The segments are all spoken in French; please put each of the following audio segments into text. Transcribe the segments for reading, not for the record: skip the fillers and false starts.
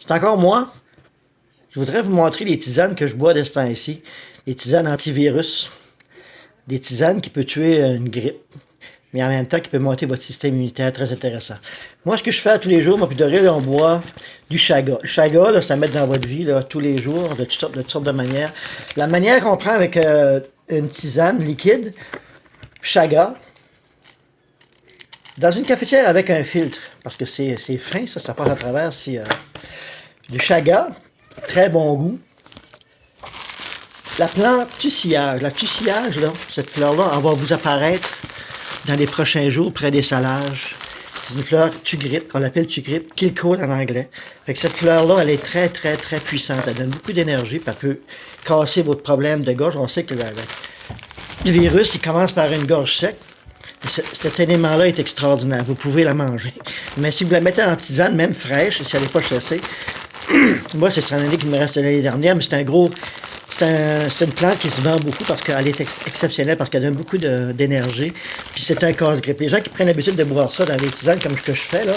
C'est encore moi. Je voudrais vous montrer les tisanes que je bois de ce temps-ci. Les tisanes antivirus. Des tisanes qui peuvent tuer une grippe, mais en même temps qui peuvent monter votre système immunitaire. Très intéressant. Moi, ce que je fais tous les jours, moi puis Doré, on boit du chaga. Le chaga, là, ça met dans votre vie là, tous les jours, de toutes sortes de manières. La manière qu'on prend avec une tisane liquide, chaga, dans une cafetière avec un filtre, parce que c'est fin, ça passe à travers. C'est du chaga, très bon goût. La plante tussillage. La tussillage, là, cette fleur-là, elle va vous apparaître dans les prochains jours près des salages. C'est une fleur tugrippe, qu'on l'appelle tugrippe, kill call en anglais. Fait que cette fleur-là, elle est très, très, très puissante. Elle donne beaucoup d'énergie, puis elle peut casser votre problème de gorge. On sait que le virus, il commence par une gorge sec. Cet élément-là est extraordinaire. Vous pouvez la manger. Mais si vous la mettez en tisane, même fraîche, si elle n'est pas chassée, moi, c'est une année qui me reste l'année dernière, mais c'est un gros... C'est une plante qui se vend beaucoup parce qu'elle est exceptionnelle, parce qu'elle donne beaucoup d'énergie. Puis c'est un casse-grippe. Les gens qui prennent l'habitude de boire ça dans les tisanes comme ce que je fais, là,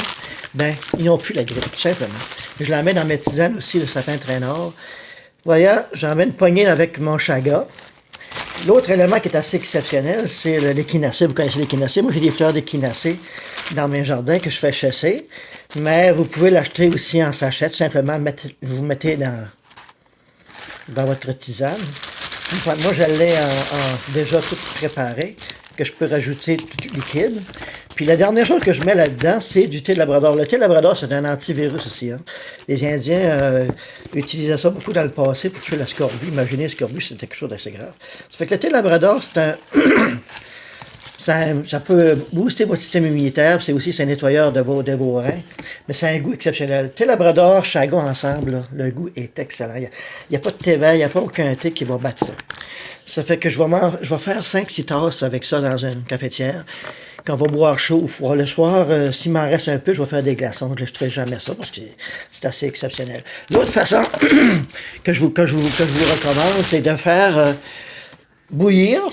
ben, ils n'ont plus la grippe, tout simplement. Je la mets dans mes tisanes aussi, le sapin traînard. Voyez, j'en mets une poignée avec mon chaga. L'autre élément qui est assez exceptionnel, c'est l'échinacée. Vous connaissez l'échinacée? Moi, j'ai des fleurs d'échinacée dans mes jardins que je fais chasser. Mais vous pouvez l'acheter aussi en sachet. Tout simplement, vous mettez dans votre tisane. Moi, je l'ai déjà tout préparé, que je peux rajouter tout liquide. Puis la dernière chose que je mets là-dedans, c'est du thé de Labrador. Le thé de Labrador, c'est un antivirus aussi. Hein. Les Indiens utilisaient ça beaucoup dans le passé pour tuer la scorbut. Imaginez, la scorbut, c'était quelque chose d'assez grave. Ça fait que le thé de Labrador, c'est un... Ça peut booster votre système immunitaire, c'est un nettoyeur de vos reins, mais c'est un goût exceptionnel. Thé Labrador, chaga ensemble, là, le goût est excellent. Il n'y a pas de thé vert, il n'y a pas aucun thé qui va battre ça. Ça fait que je vais faire 5-6 tasses avec ça dans une cafetière. Quand on va boire chaud ou froid le soir, s'il m'en reste un peu, je vais faire des glaçons. Je ne ferai jamais ça parce que c'est assez exceptionnel. L'autre façon que je vous recommande, c'est de faire bouillir.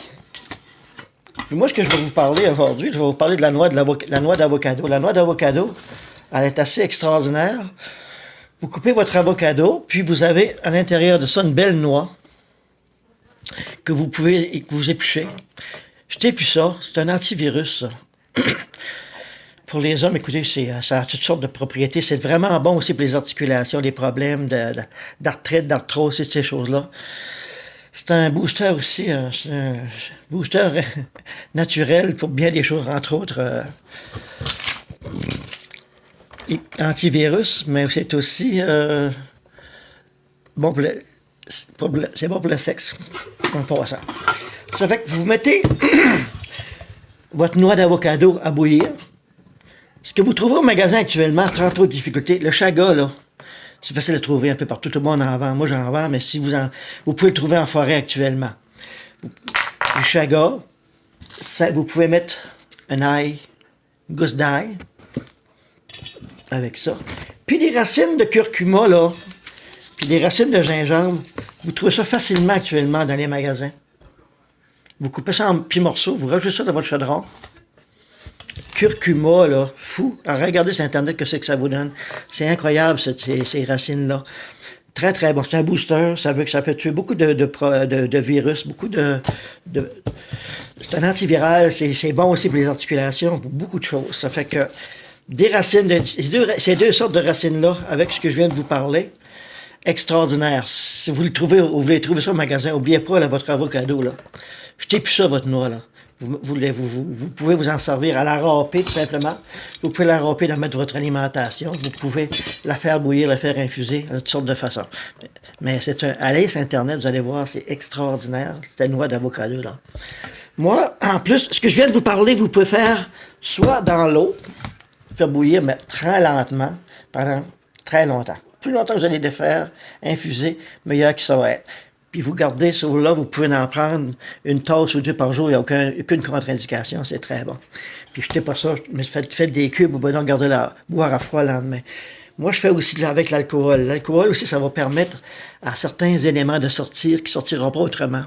Moi, ce que je vais vous parler aujourd'hui, je vais vous parler de la noix d'avocado. La noix d'avocado, elle est assez extraordinaire. Vous coupez votre avocado, puis vous avez à l'intérieur de ça une belle noix que vous épluchez. Jetez plus ça, c'est un antivirus, ça. Pour les hommes, écoutez, ça a toutes sortes de propriétés. C'est vraiment bon aussi pour les articulations, les problèmes d'arthrite, d'arthrose et ces choses-là. C'est un booster aussi, c'est un booster naturel pour bien des choses, entre autres antivirus, mais c'est aussi bon c'est bon pour le sexe, en passant. Ça fait que vous mettez votre noix d'avocado à bouillir. Ce que vous trouvez au magasin actuellement, sans trop de difficultés, le chaga, là, c'est facile de trouver un peu partout. Tout le monde en vend. Moi, j'en vends, mais si vous pouvez le trouver en forêt actuellement. Du chaga, vous pouvez mettre un ail, une gousse d'ail, avec ça. Puis des racines de curcuma, là, puis des racines de gingembre. Vous trouvez ça facilement actuellement dans les magasins. Vous coupez ça en petits morceaux, vous rajoutez ça dans votre chaudron. Curcuma, là, fou. Alors, regardez sur Internet que c'est que ça vous donne. C'est incroyable, ces racines-là. Très, très bon. C'est un booster. Ça peut tuer beaucoup de virus, beaucoup c'est un antiviral. C'est bon aussi pour les articulations, pour beaucoup de choses. Ça fait que des racines, ces deux sortes de racines-là, avec ce que je viens de vous parler, extraordinaire. Si vous voulez trouver ça au magasin, n'oubliez pas là, votre avocado, là. Jetez plus ça, votre noix, là. Vous pouvez vous en servir à la râper, tout simplement. Vous pouvez la râper dans mettre votre alimentation. Vous pouvez la faire bouillir, la faire infuser de toutes sortes de façons. Mais allez sur Internet, vous allez voir, c'est extraordinaire. C'est une noix d'avocado, là. Moi, en plus, ce que je viens de vous parler, vous pouvez faire soit dans l'eau, faire bouillir, mais très lentement, pendant très longtemps. Plus longtemps que vous allez les faire infuser, meilleur que ça va être. Puis vous gardez ce eau-là, vous pouvez en prendre une tasse ou deux par jour, il n'y a aucune contre-indication, c'est très bon. Puis jetez pas ça, mais faites des cubes, ou bien gardez boire à froid le lendemain. Moi, je fais aussi avec l'alcool. L'alcool aussi, ça va permettre à certains éléments de sortir qui ne sortiront pas autrement.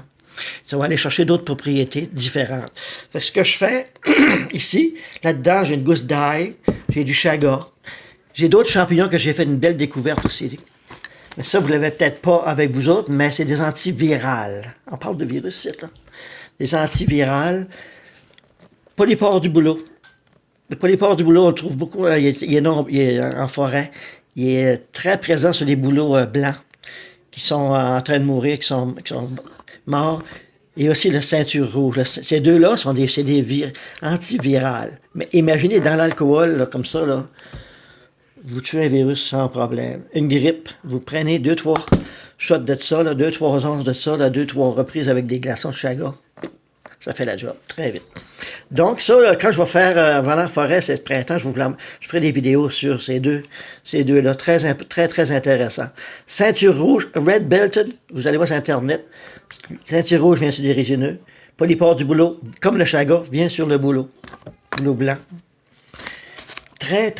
Ça va aller chercher d'autres propriétés différentes. Fait que ce que je fais ici, là-dedans, j'ai une gousse d'ail, j'ai du chaga, J'ai d'autres champignons que j'ai fait une belle découverte aussi. Mais ça, vous ne l'avez peut-être pas avec vous autres, mais c'est des antivirales. On parle de virus, c'est là. Des antivirales. Polypore du bouleau. Le polypore du bouleau, on le trouve beaucoup, il est en forêt. Il est très présent sur les bouleaux blancs qui sont en train de mourir, qui sont morts. Et aussi le ceinture rouge. Ces deux-là c'est des antivirales. Mais imaginez dans l'alcool, là, comme ça, là, vous tuez un virus sans problème. Une grippe, vous prenez 2-3 shots de ça, 2-3 onces de ça, 2-3 reprises avec des glaçons de chaga. Ça fait la job, très vite. Donc ça, là, quand je vais faire Volant Forêt cet printemps, je ferai des vidéos sur ces deux-là, très intéressant. Ceinture rouge, Red Belted, vous allez voir sur Internet. Ceinture rouge vient sur des résineux. Polypore du bouleau, comme le chaga, vient sur le bouleau blanc. Très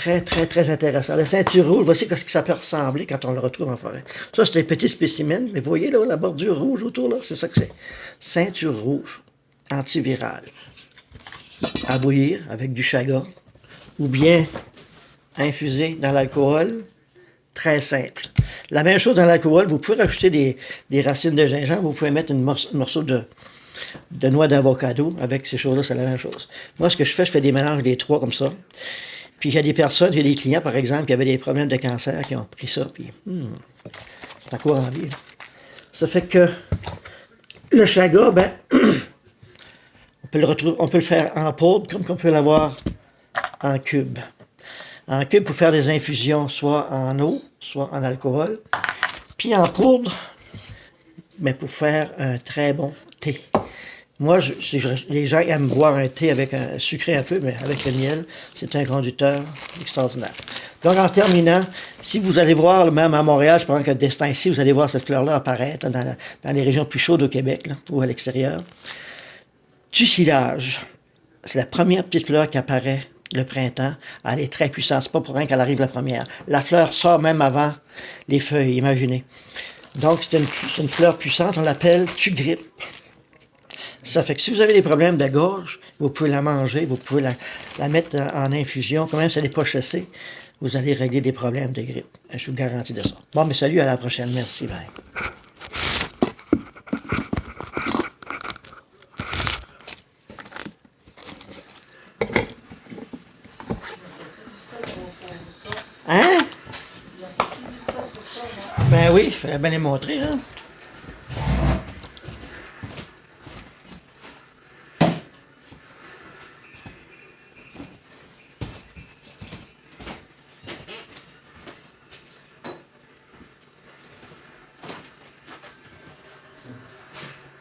intéressant. La ceinture rouge, voici ce que ça peut ressembler quand on le retrouve en forêt. Ça, c'est un petit spécimen, mais vous voyez là, la bordure rouge autour, là, c'est ça que c'est. Ceinture rouge, antivirale. À bouillir avec du chaga, ou bien infusé dans l'alcool, très simple. La même chose dans l'alcool, vous pouvez rajouter des racines de gingembre, vous pouvez mettre un morceau de noix d'avocado avec ces choses-là, c'est la même chose. Moi, ce que je fais des mélanges des trois comme ça. Puis il y a des personnes, j'ai des clients, par exemple, qui avaient des problèmes de cancer, qui ont pris ça, puis c'est encore en vie. Ça fait que le chaga, ben, on peut le faire en poudre, comme qu'on peut l'avoir en cube. En cube pour faire des infusions, soit en eau, soit en alcool. Puis en poudre, mais pour faire un très bon thé. Moi, les gens aiment boire un thé avec un sucré un peu, mais avec le miel, c'est un conducteur extraordinaire. Donc, en terminant, si vous allez voir, même à Montréal, je pense que destin ici, vous allez voir cette fleur-là apparaître dans les régions plus chaudes au Québec, là, ou à l'extérieur. Tucilage, c'est la première petite fleur qui apparaît le printemps. Elle est très puissante, c'est pas pour rien qu'elle arrive la première. La fleur sort même avant les feuilles, imaginez. Donc, c'est une fleur puissante, on l'appelle tugrippe. Ça fait que si vous avez des problèmes de gorge, vous pouvez la manger, vous pouvez la mettre en infusion, quand même si elle n'est pas chassée, vous allez régler des problèmes de grippe. Je vous garantis de ça. Bon, mais salut, à la prochaine. Merci, bye. Hein? Ben oui, il fallait bien les montrer, hein?